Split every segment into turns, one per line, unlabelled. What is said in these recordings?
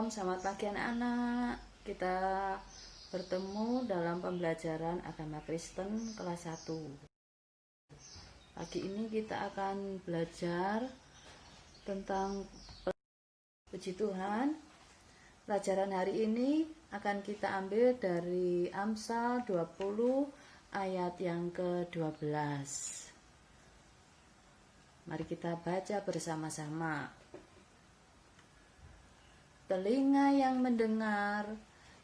Shalom, selamat pagi anak-anak. Kita bertemu dalam pembelajaran agama Kristen kelas 1. Pagi ini kita akan belajar tentang puji Tuhan. Pelajaran hari ini akan kita ambil dari Amsal 20 ayat yang ke-12. Mari kita baca bersama-sama. Telinga yang mendengar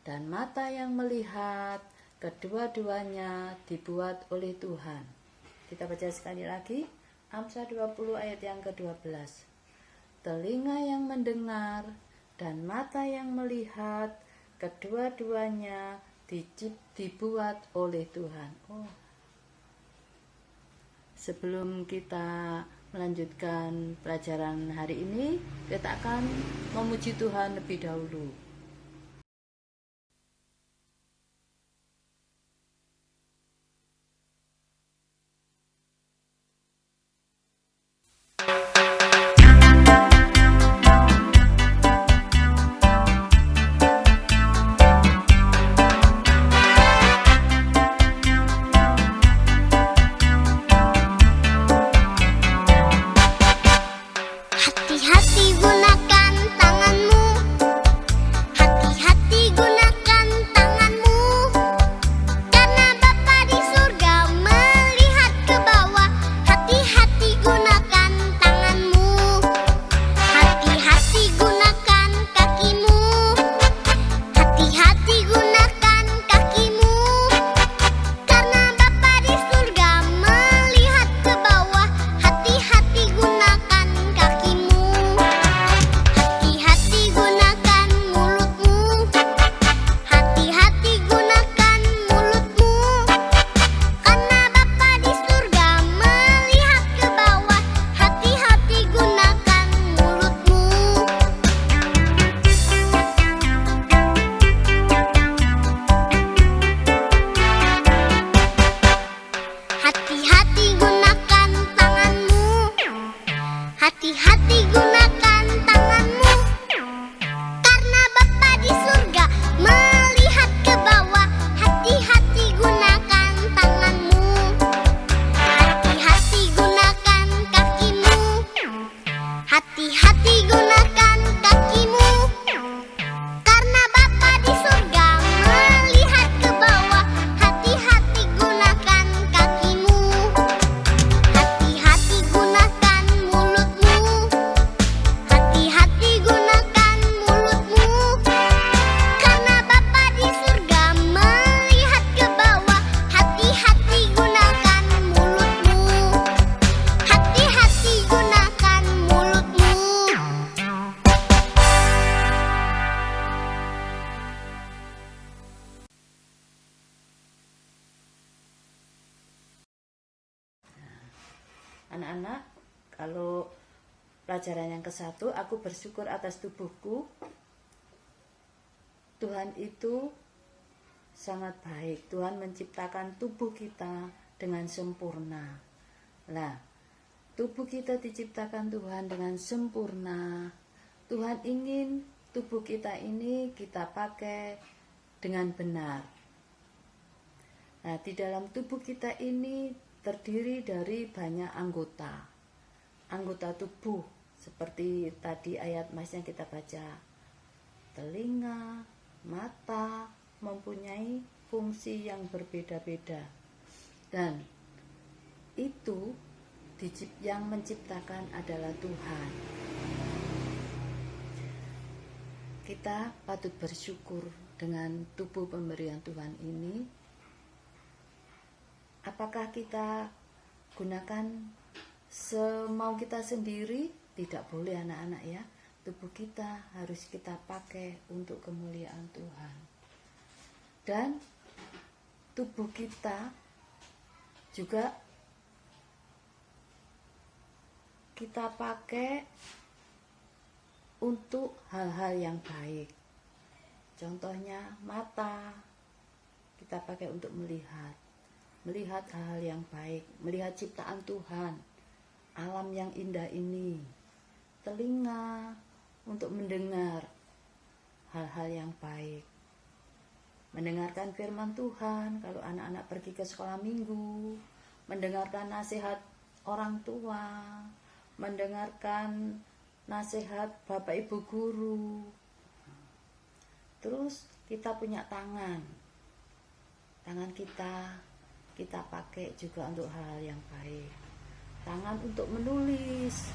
dan mata yang melihat, kedua-duanya dibuat oleh Tuhan. Kita baca sekali lagi, Amsal 20 ayat yang ke-12. Telinga yang mendengar dan mata yang melihat, kedua-duanya dibuat oleh Tuhan. Sebelum kita melanjutkan pelajaran hari ini, kita akan memuji Tuhan lebih dahulu.
Hati-hati gunakan tanganmu, hati-hati gunakan tanganmu, karena Bapa di surga melihat ke bawah. Hati-hati gunakan tanganmu, hati-hati gunakan kakimu, hati-hati gunakan kakimu, karena Bapa di surga melihat ke bawah. Hati-hati gunakan kakimu, hati-hati gunakan mulutmu, hati-hati gunakan mulutmu, karena Bapa di surga melihat ke bawah. Hati-hati gunakan mulutmu. Hati-hati gunakan tanganmu, hati-hati gunakan tanganmu, karena Bapa di surga melihat ke bawah. Hati-hati gunakan tanganmu, hati-hati gunakan kakimu, hati-hati gunakan kakimu, karena Bapa di surga melihat ke bawah. Hati-hati gunakan kakimu, hati-hati gunakan mulutmu, hati-hati gunakan mulutmu, karena Bapa di surga melihat ke bawah. Hati-hati gunakan mulutmu, hati-hati gunakan mulutmu.
Anak-anak, kalau pelajaran yang ke-1, aku bersyukur atas tubuhku. Tuhan itu sangat baik. Tuhan menciptakan tubuh kita dengan sempurna. Lah, tubuh kita diciptakan Tuhan dengan sempurna. Tuhan ingin tubuh kita ini kita pakai dengan benar. Nah, di dalam tubuh kita ini terdiri dari banyak anggota tubuh, seperti tadi ayat Mas yang kita baca. Telinga, mata mempunyai fungsi yang berbeda-beda, dan itu yang menciptakan adalah Tuhan. Kita patut bersyukur dengan tubuh pemberian Tuhan ini. Apakah kita gunakan semau kita sendiri? Tidak boleh anak-anak ya. Tubuh kita harus kita pakai untuk kemuliaan Tuhan. Dan tubuh kita juga kita pakai untuk hal-hal yang baik. Contohnya mata kita pakai untuk melihat hal-hal yang baik, melihat ciptaan Tuhan, alam yang indah ini. Telinga untuk mendengar hal-hal yang baik. Mendengarkan firman Tuhan kalau anak-anak pergi ke sekolah minggu, mendengarkan nasihat orang tua, mendengarkan nasihat Bapak Ibu guru. Terus kita punya tangan kita pakai juga untuk hal-hal yang baik. Tangan untuk menulis,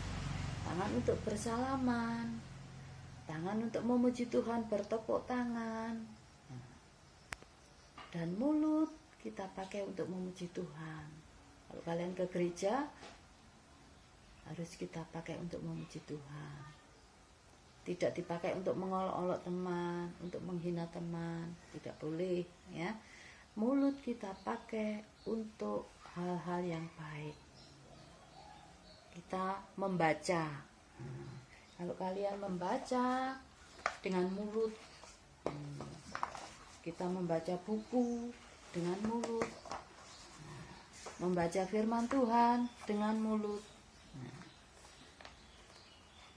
tangan untuk bersalaman, tangan untuk memuji Tuhan, bertepuk tangan, dan mulut kita pakai untuk memuji Tuhan. Kalau kalian ke gereja, harus kita pakai untuk memuji Tuhan. Tidak dipakai untuk mengolok-olok teman, untuk menghina teman, tidak boleh, ya. Mulut kita pakai untuk hal-hal yang baik. Kita membaca. Kalau kalian membaca dengan mulut, kita membaca buku dengan mulut, membaca firman Tuhan dengan mulut,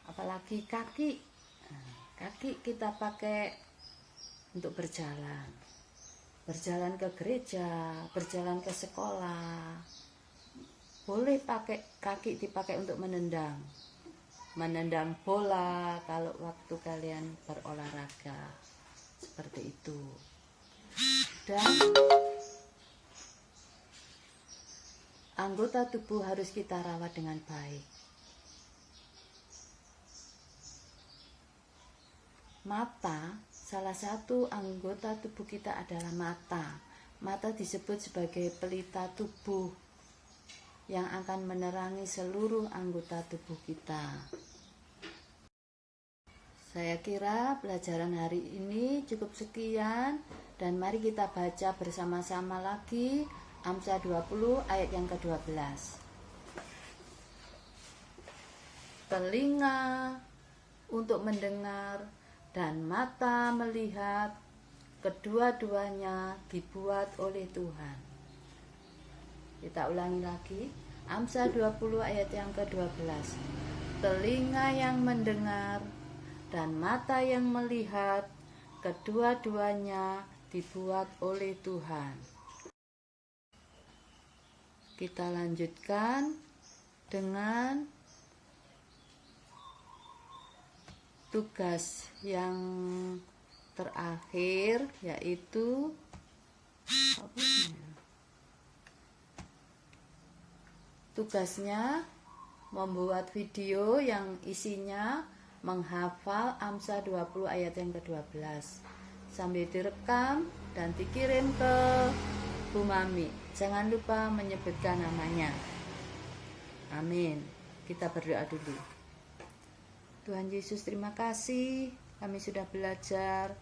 apalagi kaki kita pakai untuk berjalan ke gereja, berjalan ke sekolah. Boleh pakai kaki, dipakai untuk menendang bola kalau waktu kalian berolahraga, seperti itu. Dan anggota tubuh harus kita rawat dengan baik. Mata, salah satu anggota tubuh kita adalah mata. Mata disebut sebagai pelita tubuh yang akan menerangi seluruh anggota tubuh kita. Saya kira pelajaran hari ini cukup sekian, dan mari kita baca bersama-sama lagi Amsal 20 ayat yang ke-12. Telinga untuk mendengar dan mata melihat, kedua-duanya dibuat oleh Tuhan. Kita ulangi lagi, Amsal 20 ayat yang ke-12. Telinga yang mendengar dan mata yang melihat, kedua-duanya dibuat oleh Tuhan. Kita lanjutkan dengan tugas yang terakhir, yaitu tugasnya membuat video yang isinya menghafal Amsal 20 ayat yang ke-12 sambil direkam dan dikirim ke Bu Mami. Jangan lupa menyebutkan namanya. Amin. Kita berdoa dulu. Tuhan Yesus, terima kasih kami sudah belajar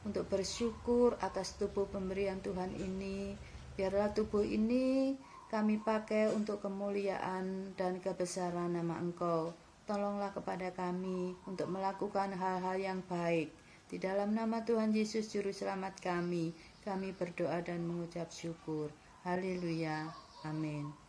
untuk bersyukur atas tubuh pemberian Tuhan ini. Biarlah tubuh ini kami pakai untuk kemuliaan dan kebesaran nama Engkau. Tolonglah kepada kami untuk melakukan hal-hal yang baik. Di dalam nama Tuhan Yesus Juru Selamat kami berdoa dan mengucap syukur. Haleluya. Amin.